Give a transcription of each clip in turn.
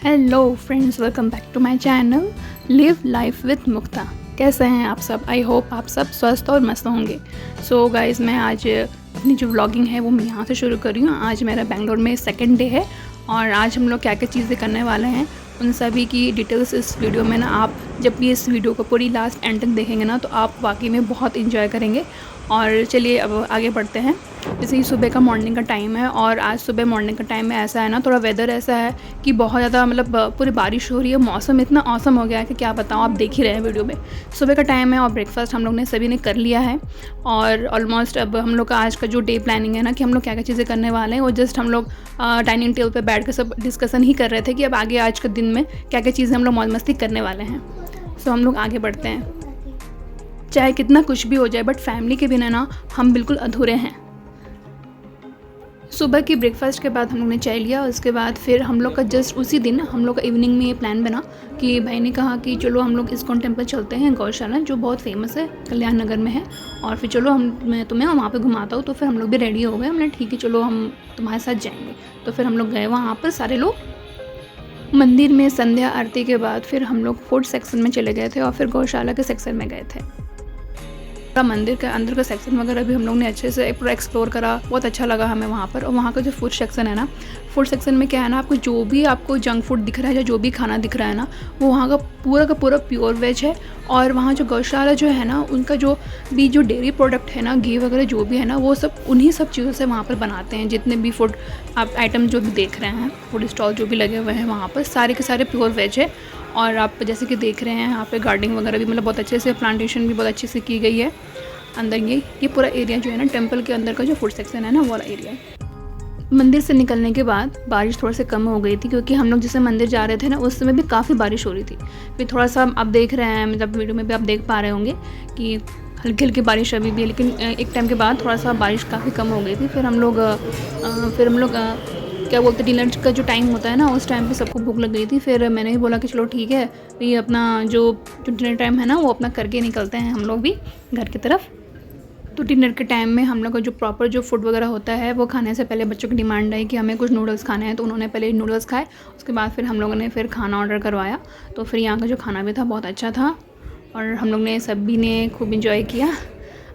Hello friends, welcome back to my channel live life with Mukta. कैसे हैं आप सब? आई होप आप सब स्वस्थ और मस्त होंगे। सो गाइज़, मैं आज अपनी जो व्लॉगिंग है वो मैं यहाँ से शुरू कर रही हूँ। आज मेरा बेंगलोर में सेकंड डे है और आज हम लोग क्या क्या चीज़ें करने वाले हैं उन सभी की डिटेल्स इस वीडियो में ना, आप जब भी इस वीडियो को पूरी लास्ट एंड तक देखेंगे ना तो आप वाकई में बहुत इंजॉय करेंगे। और चलिए अब आगे बढ़ते हैं। जैसे ही सुबह का मॉर्निंग का टाइम है और आज सुबह मॉर्निंग का टाइम में ऐसा है ना, थोड़ा वेदर ऐसा है कि बहुत ज़्यादा पूरी बारिश हो रही है। मौसम इतना औसम हो गया है कि क्या बताऊँ, आप देख ही रहे हैं वीडियो में। सुबह का टाइम है और ब्रेकफास्ट हम लोग ने सभी ने कर लिया है और ऑलमोस्ट अब हम लोग का आज का जो डे प्लानिंग है ना कि हम लोग क्या क्या चीज़ें करने वाले हैं वो जस्ट हम लोग डाइनिंग टेबल पर बैठ कर सब डिस्कशन ही कर रहे थे कि अब आगे आज के दिन में क्या क्या चीज़ें हम लोग मौज मस्ती करने वाले हैं। सो हम लोग आगे बढ़ते हैं। चाहे कितना कुछ भी हो जाए बट फैमिली के बिना ना हम बिल्कुल अधूरे हैं। सुबह की ब्रेकफास्ट के बाद हम लोग ने चाय लिया। उसके बाद फिर हम लोग का जस्ट उसी दिन हम लोग का इवनिंग में ये प्लान बना कि भाई ने कहा कि चलो हम लोग इस्कॉन टेम्पल चलते हैं, गौशाला जो बहुत फेमस है कल्याण नगर में है, और फिर चलो मैं तुम्हें वहाँ पे घुमाता हूँ। तो फिर हम लोग भी रेडी हो गए। हमने ठीक है चलो हम तुम्हारे साथ जाएंगे। तो फिर हम लोग गए वहाँ पर सारे लोग। मंदिर में संध्या आरती के बाद फिर हम लोग फूड सेक्शन में चले गए थे और फिर गौशाला के सेक्शन में गए थे। मंदिर के अंदर का सेक्शन वगैरह भी हम लोग ने अच्छे से पूरा एक्सप्लोर करा। बहुत अच्छा लगा हमें वहाँ पर। और वहाँ का जो फूड सेक्शन है ना, फूड सेक्शन में क्या है ना, आपको जंक फूड दिख रहा है या जो भी खाना दिख रहा है ना, वो वहाँ का पूरा प्योर वेज है। और वहाँ जो गौशाला जो है ना, उनका जो डेयरी प्रोडक्ट है ना, घी वगैरह जो भी है ना, वो सब उन्हीं सब चीज़ों से वहाँ पर बनाते हैं। जितने भी फूड आप आइटम जो भी देख रहे हैं, फूड स्टॉल जो भी लगे हुए हैं वहाँ पर सारे के सारे प्योर वेज है। और आप जैसे कि देख रहे हैं यहाँ पे गार्डनिंग वगैरह भी बहुत अच्छे से, प्लांटेशन भी बहुत अच्छे से की गई है। अंदर ये पूरा एरिया जो है ना, टेंपल के अंदर का जो फूड सेक्शन है ना, वो वाला एरिया है। मंदिर से निकलने के बाद बारिश थोड़ा सा कम हो गई थी क्योंकि हम लोग जिसे मंदिर जा रहे थे ना उस समय भी काफ़ी बारिश हो रही थी। फिर थोड़ा सा आप देख रहे हैं, वीडियो में भी आप देख पा रहे होंगे कि हल्की हल्की बारिश अभी भी है, लेकिन एक टाइम के बाद थोड़ा सा बारिश काफ़ी कम हो गई थी। फिर हम लोग क्या बोलते, डिनर का जो टाइम होता है ना, उस टाइम पे सबको भूख लग गई थी। फिर मैंने ही बोला कि चलो ठीक है, ये अपना जो डिनर टाइम है ना वो अपना करके निकलते हैं हम लोग भी घर की तरफ। तो डिनर के टाइम में हम लोग का जो प्रॉपर जो फूड वगैरह होता है वो खाने से पहले बच्चों की डिमांड आई कि हमें कुछ नूडल्स खाने हैं, तो उन्होंने पहले नूडल्स खाए। उसके बाद फिर हम लोगों ने फिर खाना ऑर्डर करवाया। तो फिर यहाँ का जो खाना भी था बहुत अच्छा था और हम लोग ने सभी ने खूब इंजॉय किया।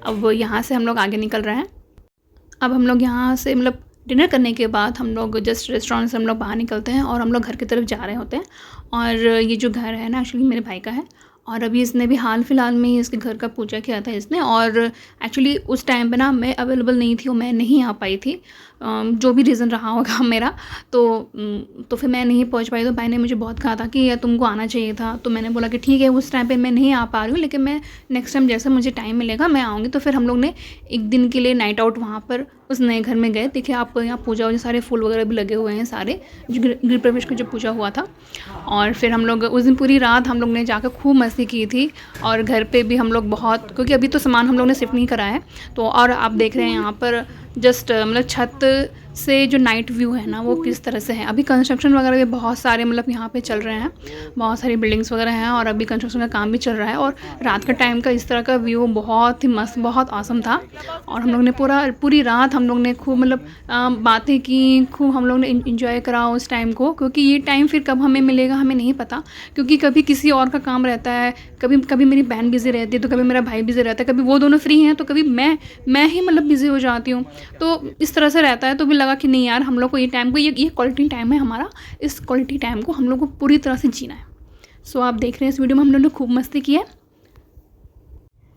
अब यहाँ से हम लोग आगे निकल रहे हैं। अब हम लोग यहाँ से डिनर करने के बाद हम लोग जस्ट रेस्टोरेंट से हम लोग बाहर निकलते हैं और हम लोग घर की तरफ जा रहे होते हैं। और ये जो घर है ना, एक्चुअली मेरे भाई का है और अभी इसने भी हाल फिलहाल में ही इसके घर का पूजा किया था इसने। और एक्चुअली उस टाइम पे ना मैं अवेलेबल नहीं थी और मैं नहीं आ पाई थी, जो भी रीज़न रहा होगा मेरा। तो फिर मैं नहीं पहुंच पाई। तो भाई ने मुझे बहुत कहा था कि यार तुमको आना चाहिए था। तो मैंने बोला कि ठीक है, उस टाइम पे मैं नहीं आ पा रही हूँ, लेकिन मैं नेक्स्ट टाइम जैसे मुझे टाइम मिलेगा मैं आऊँगी। तो फिर हम लोग ने एक दिन के लिए नाइट आउट वहाँ पर उस नए घर में गए। देखिए आपको यहाँ पूजा वजह सारे फूल वगैरह भी लगे हुए हैं, सारे जो गृह प्रवेश की जो पूजा हुआ था। और फिर हम लोग उस दिन पूरी रात हम लोग ने जाकर खूब मस्ती की थी। और घर पे भी हम लोग बहुत, क्योंकि अभी तो सामान हम लोग ने शिफ्ट नहीं करा है। तो और आप देख रहे हैं यहाँ पर जस्ट छत से जो नाइट व्यू है ना वो किस तरह से है। अभी कंस्ट्रक्शन वगैरह भी बहुत सारे यहाँ पे चल रहे हैं, बहुत सारी बिल्डिंग्स वगैरह हैं और अभी कंस्ट्रक्शन का काम भी चल रहा है। और रात का टाइम का इस तरह का व्यू बहुत ही मस्त, बहुत ऑसम था। और हम लोग ने पूरी रात हम लोग ने खूब बातें की, खूब हम लोग ने इंजॉय करा उस टाइम को। क्योंकि ये टाइम फिर कब हमें मिलेगा हमें नहीं पता, क्योंकि कभी किसी और का काम रहता है, कभी मेरी बहन बिज़ी रहती है, तो कभी मेरा भाई बिज़ी रहता है, कभी वो दोनों फ्री हैं तो कभी मैं ही बिज़ी हो जाती हूँ। तो इस तरह से रहता है। तो भी लगा कि नहीं यार, हम लोग को ये टाइम को, ये क्वालिटी टाइम है हमारा, इस क्वालिटी टाइम को हम लोग को पूरी तरह से जीना है। सो आप देख रहे हैं इस वीडियो में हम लोगों ने खूब मस्ती की है।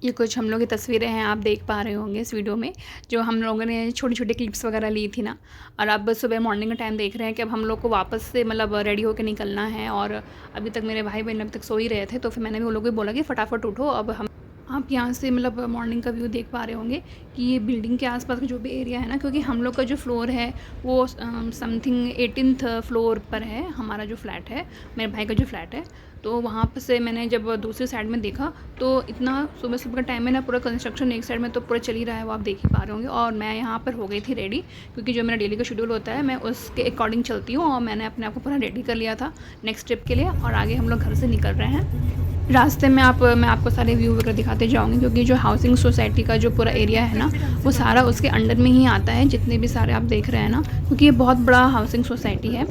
ये कुछ हम लोग की तस्वीरें हैं, आप देख पा रहे होंगे इस वीडियो में, जो हम लोगों ने छोटी छोटी क्लिप्स वगैरह ली थी ना। और अब सुबह मॉर्निंग का टाइम देख रहे हैं कि अब हम लोग को वापस से रेडी होकर निकलना है। और अभी तक मेरे भाई बहन अभी तक सो ही रहे थे, तो फिर मैंने भी उन लोगों को बोला कि फटाफट उठो। अब हम आप यहाँ से मॉर्निंग का व्यू देख पा रहे होंगे कि ये बिल्डिंग के आसपास का जो भी एरिया है ना, क्योंकि हम लोग का जो फ्लोर है वो समथिंग 18th फ्लोर पर है हमारा जो फ्लैट है, मेरे भाई का जो फ्लैट है। तो वहाँ पर से मैंने जब दूसरी साइड में देखा तो इतना सुबह सुबह का टाइम है ना, पूरा कंस्ट्रक्शन एक साइड में तो पूरा चल ही रहा है, वो आप देख ही पा रहे होंगे। और मैं यहाँ पर हो गई थी रेडी, क्योंकि जो मेरा डेली का शेड्यूल होता है मैं उसके अकॉर्डिंग चलती हूँ। और मैंने अपने आप को पूरा रेडी कर लिया था नेक्स्ट ट्रिप के लिए और आगे हम लोग घर से निकल रहे हैं। रास्ते में मैं आपको सारे व्यू वगैरह दिखाते जाऊँगी, क्योंकि जो हाउसिंग सोसाइटी का जो पूरा एरिया है ना, वो सारा उसके अंडर में ही आता है, जितने भी सारे आप देख रहे हैं ना, क्योंकि ये बहुत बड़ा हाउसिंग सोसाइटी है।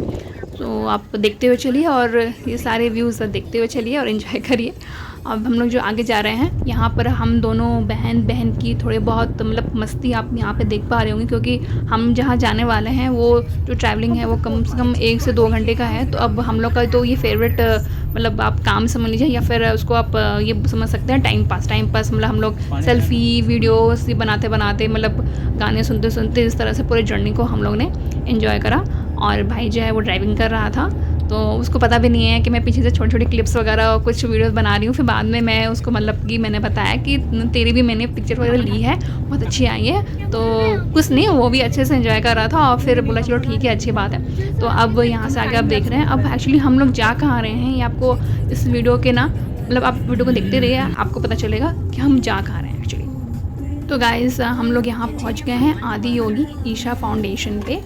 तो आप देखते हुए चलिए और ये सारे व्यूज़ देखते हुए चलिए और एंजॉय करिए। अब हम लोग जो आगे जा रहे हैं, यहाँ पर हम दोनों बहन की थोड़े बहुत मतलब मस्ती आप यहाँ पे देख पा रहे होंगे, क्योंकि हम जहाँ जाने वाले हैं वो जो ट्रैवलिंग है वो कम से कम 1 से 2 घंटे का है। तो अब हम लोग का तो ये फेवरेट मतलब आप काम समझ लीजिए, या फिर उसको आप ये समझ सकते हैं टाइम पास मतलब हम लोग सेल्फ़ी वीडियोस ये बनाते मतलब गाने सुनते इस तरह से पूरे जर्नी को हम लोग ने एंजॉय करा। और भाई जो है वो ड्राइविंग कर रहा था, तो उसको पता भी नहीं है कि मैं पीछे से छोटी क्लिप्स वगैरह और कुछ वीडियोस बना रही हूँ। फिर बाद में मैं उसको मतलब कि मैंने बताया कि तेरी भी मैंने पिक्चर वगैरह ली है, बहुत अच्छी आई है। तो कुछ नहीं, वो भी अच्छे से एंजॉय कर रहा था और फिर बोला चलो ठीक है, अच्छी बात है। तो अब यहाँ से आगे आप देख रहे हैं, अब एक्चुअली हम लोग जा कहाँ रहे हैं ये आपको इस वीडियो के ना मतलब आप वीडियो को देखते रहिए, आपको पता चलेगा कि हम जा कहाँ रहे हैं एक्चुअली। तो गाइज़ हम लोग यहाँ पहुँच गए हैं आदि योगी ईशा फाउंडेशन पे।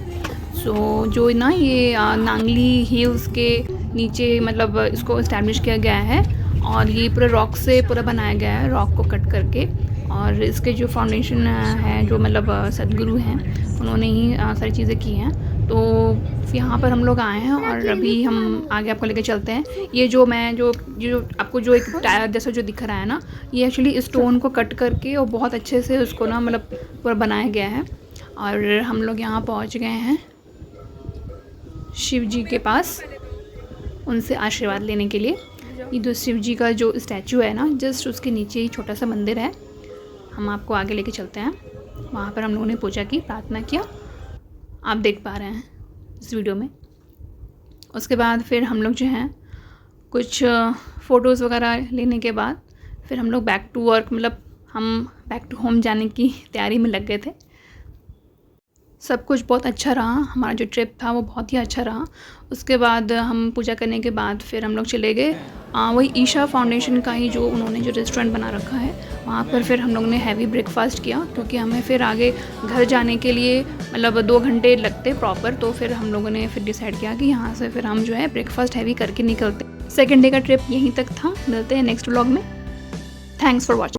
सो जो ना ये नांगली हिल्स के नीचे मतलब इसको इस्टेब्लिश किया गया है, और ये पूरे रॉक से पूरा बनाया गया है, रॉक को कट करके। और इसके जो फाउंडेशन है जो मतलब सदगुरु हैं उन्होंने ही सारी चीज़ें की हैं। तो यहाँ पर हम लोग आए हैं और अभी हम आगे आपको लेके चलते हैं। ये जो आपको जो एक टायर जैसा जो दिख रहा है ना, ये एक्चुअली स्टोन को कट करके और बहुत अच्छे से उसको ना मतलब पूरा बनाया गया है। और हम लोग यहाँ पहुँच गए हैं शिव जी के पास, उनसे आशीर्वाद लेने के लिए। ये जो शिव जी का जो स्टैचू है ना, जस्ट उसके नीचे ही छोटा सा मंदिर है। हम आपको आगे लेके चलते हैं। वहाँ पर हम लोगों ने पूजा की, प्रार्थना किया, आप देख पा रहे हैं इस वीडियो में। उसके बाद फिर हम लोग जो हैं कुछ फ़ोटोज़ वगैरह लेने के बाद फिर हम लोग बैक टू वर्क मतलब हम बैक टू होम जाने की तैयारी में लग गए थे। सब कुछ बहुत अच्छा रहा, हमारा जो ट्रिप था वो बहुत ही अच्छा रहा। उसके बाद हम पूजा करने के बाद फिर हम लोग चले गए वही ईशा फाउंडेशन का ही जो उन्होंने जो रेस्टोरेंट बना रखा है, वहाँ पर फिर हम लोग ने हैवी ब्रेकफास्ट किया, क्योंकि हमें फिर आगे घर जाने के लिए मतलब 2 घंटे लगते प्रॉपर। तो फिर हम लोगों ने फिर डिसाइड किया कि यहाँ से फिर हम जो है ब्रेकफास्ट हैवी करके निकलते। सेकेंड डे का ट्रिप यहीं तक था। मिलते हैं नेक्स्ट व्लॉग में। Thanks for watching.